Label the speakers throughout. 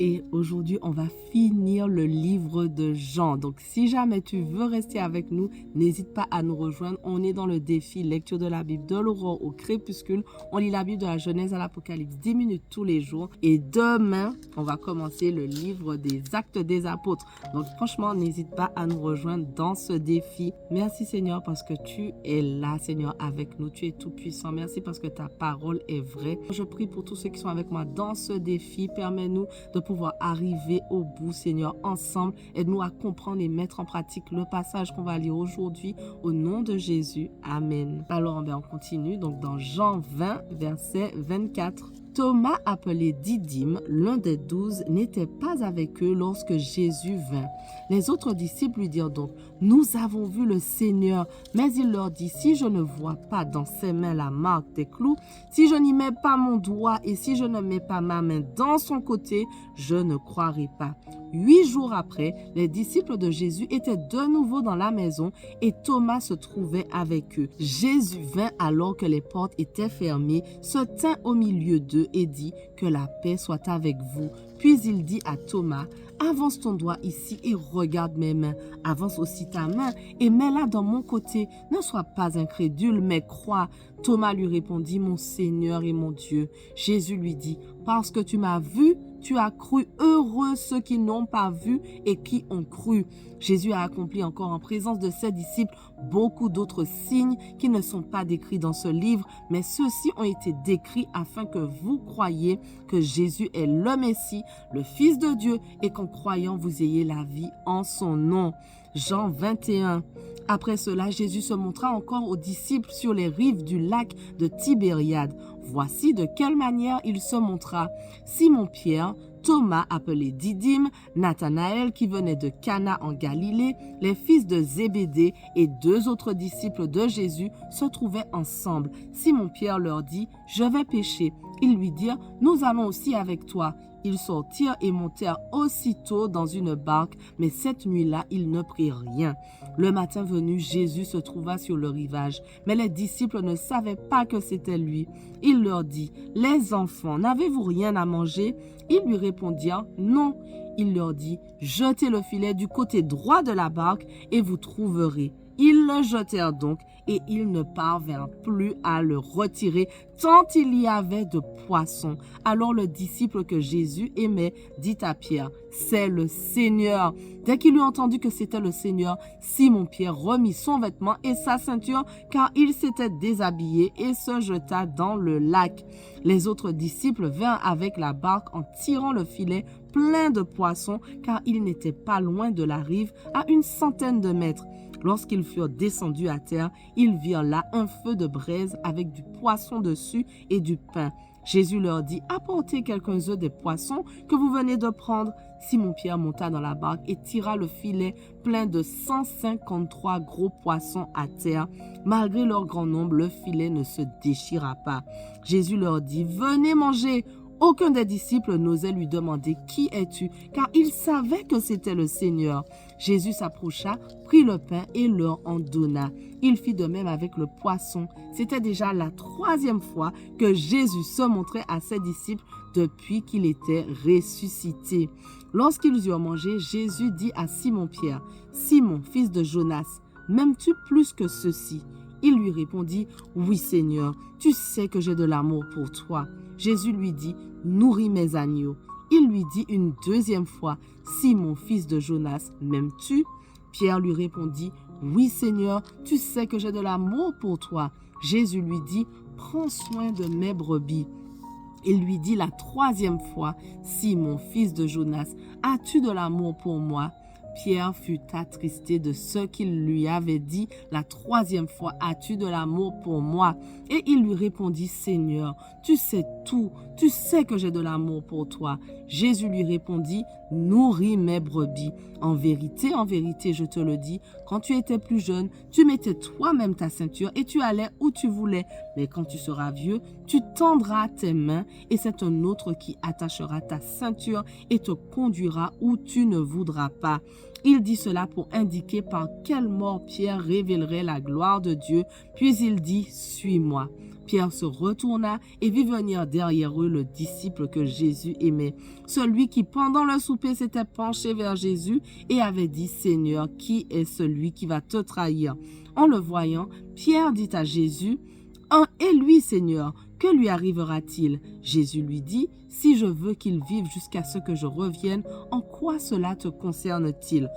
Speaker 1: et aujourd'hui, on va finir le livre de Jean. Donc, si jamais tu veux rester avec nous, n'hésite pas à nous rejoindre. On est dans le défi lecture de la Bible de l'aurore au crépuscule. On lit la Bible de la Genèse à l'Apocalypse 10 minutes tous les jours. Et demain, on va commencer le livre des Actes des Apôtres. Donc, franchement, n'hésite pas à nous rejoindre dans ce défi. Merci Seigneur parce que tu es là, Seigneur, avec nous. Tu es tout puissant. Merci parce que ta parole est vraie. Je prie pour tous ceux qui sont avec moi dans ce défi. Permets-nous de pouvoir arriver au bout, Seigneur, ensemble. Aide-nous à comprendre et mettre en pratique le passage qu'on va lire aujourd'hui au nom de Jésus. Amen. Alors, on continue. Donc, dans Jean 20, verset 24. Thomas, appelé Didyme, l'un des 12, n'était pas avec eux lorsque Jésus vint. Les autres disciples lui dirent donc, « Nous avons vu le Seigneur. » Mais il leur dit, « Si je ne vois pas dans ses mains la marque des clous, si je n'y mets pas mon doigt et si je ne mets pas ma main dans son côté, je ne croirai pas. » 8 jours après, les disciples de Jésus étaient de nouveau dans la maison et Thomas se trouvait avec eux. Jésus vint alors que les portes étaient fermées, se tint au milieu d'eux et dit « Que la paix soit avec vous. » Puis il dit à Thomas « Avance ton doigt ici et regarde mes mains. Avance aussi ta main et mets-la dans mon côté. Ne sois pas incrédule, mais crois. » Thomas lui répondit « Mon Seigneur et mon Dieu. » Jésus lui dit « Parce que tu m'as vu, tu as cru. Heureux ceux qui n'ont pas vu et qui ont cru. » Jésus a accompli encore en présence de ses disciples beaucoup d'autres signes qui ne sont pas décrits dans ce livre, mais ceux-ci ont été décrits afin que vous croyiez que Jésus est le Messie, le Fils de Dieu, et qu'en croyant vous ayez la vie en son nom. Jean 21. Après cela, Jésus se montra encore aux disciples sur les rives du lac de Tibériade. Voici de quelle manière il se montra. Simon-Pierre, Thomas appelé Didyme, Nathanaël qui venait de Cana en Galilée, les fils de Zébédée et 2 autres disciples de Jésus se trouvaient ensemble. Simon-Pierre leur dit « Je vais pêcher ». Ils lui dirent « Nous allons aussi avec toi ». Ils sortirent et montèrent aussitôt dans une barque, mais cette nuit-là, ils ne prirent rien. Le matin venu, Jésus se trouva sur le rivage, mais les disciples ne savaient pas que c'était lui. Il leur dit, « Les enfants, n'avez-vous rien à manger ?» Ils lui répondirent, « Non. » Il leur dit, « Jetez le filet du côté droit de la barque et vous trouverez. » Ils le jetèrent donc et ils ne parvinrent plus à le retirer tant il y avait de poissons. Alors le disciple que Jésus aimait dit à Pierre, « C'est le Seigneur. » Dès qu'il eut entendu que c'était le Seigneur, Simon-Pierre remit son vêtement et sa ceinture car il s'était déshabillé et se jeta dans le lac. Les autres disciples vinrent avec la barque en tirant le filet plein de poissons car ils n'étaient pas loin de la rive à 100 de mètres. Lorsqu'ils furent descendus à terre, ils virent là un feu de braise avec du poisson dessus et du pain. Jésus leur dit, « Apportez quelques œufs des poissons que vous venez de prendre. » Simon-Pierre monta dans la barque et tira le filet plein de 153 gros poissons à terre. Malgré leur grand nombre, le filet ne se déchira pas. Jésus leur dit, « Venez manger. » Aucun des disciples n'osait lui demander « Qui es-tu ?» car il savait que c'était le Seigneur. Jésus s'approcha, prit le pain et leur en donna. Il fit de même avec le poisson. C'était déjà la 3e fois que Jésus se montrait à ses disciples depuis qu'il était ressuscité. Lorsqu'ils eurent mangé, Jésus dit à Simon-Pierre, « Simon, fils de Jonas, m'aimes-tu plus que ceux-ci » Il lui répondit, « Oui Seigneur, tu sais que j'ai de l'amour pour toi. » Jésus lui dit, « Nourris mes agneaux. » Il lui dit une 2e fois, « Simon, fils de Jonas, m'aimes-tu » Pierre lui répondit, « Oui Seigneur, tu sais que j'ai de l'amour pour toi. » Jésus lui dit, « Prends soin de mes brebis. » Il lui dit la 3e fois, « Simon, fils de Jonas, as-tu de l'amour pour moi ?» Pierre fut attristé de ce qu'il lui avait dit la 3e fois, « As-tu de l'amour pour moi ?» Et il lui répondit, « Seigneur, tu sais tout, tu sais que j'ai de l'amour pour toi. » Jésus lui répondit, « Nourris mes brebis. En vérité, je te le dis, quand tu étais plus jeune, tu mettais toi-même ta ceinture et tu allais où tu voulais. Mais quand tu seras vieux, tu tendras tes mains et c'est un autre qui attachera ta ceinture et te conduira où tu ne voudras pas. » Il dit cela pour indiquer par quelle mort Pierre révélerait la gloire de Dieu. Puis il dit, « Suis-moi. » Pierre se retourna et vit venir derrière eux le disciple que Jésus aimait, celui qui pendant le souper s'était penché vers Jésus et avait dit, « Seigneur, qui est celui qui va te trahir ?» En le voyant, Pierre dit à Jésus, « Et lui, Seigneur, que lui arrivera-t-il ?» Jésus lui dit, « Si je veux qu'il vive jusqu'à ce que je revienne, en quoi cela te concerne-t-il ?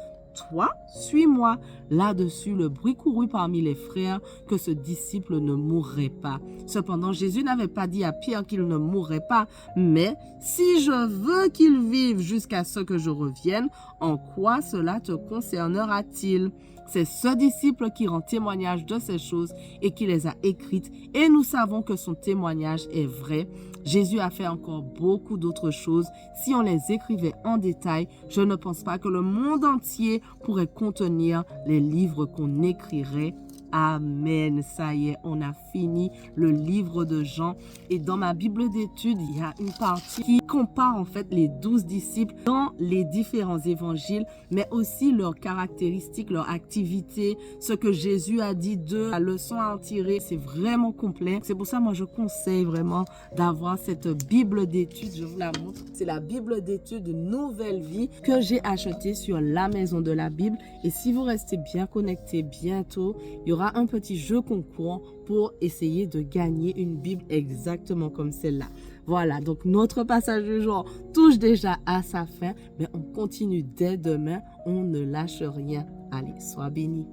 Speaker 1: Toi, suis-moi. » Là-dessus, le bruit courut parmi les frères que ce disciple ne mourrait pas. Cependant, Jésus n'avait pas dit à Pierre qu'il ne mourrait pas, mais « Si je veux qu'il vive jusqu'à ce que je revienne, en quoi cela te concernera-t-il ?» C'est ce disciple qui rend témoignage de ces choses et qui les a écrites, et nous savons que son témoignage est vrai. Jésus a fait encore beaucoup d'autres choses. Si on les écrivait en détail, je ne pense pas que le monde entier pourrait contenir les livres qu'on écrirait. Amen. Ça y est, on a fini le livre de Jean. Et dans ma Bible d'études, il y a une partie qui compare en fait les 12 disciples dans les différents évangiles, mais aussi leurs caractéristiques, leurs activités, ce que Jésus a dit d'eux, la leçon à en tirer. C'est vraiment complet. C'est pour ça, moi, je conseille vraiment d'avoir cette Bible d'études. Je vous la montre. C'est la Bible d'études Nouvelle Vie que j'ai achetée sur la Maison de la Bible. Et si vous restez bien connectés, bientôt, il y aura un petit jeu concours pour essayer de gagner une Bible exactement comme celle-là. Voilà, donc notre passage du jour touche déjà à sa fin, mais on continue dès demain. On ne lâche rien. Allez, sois bénis.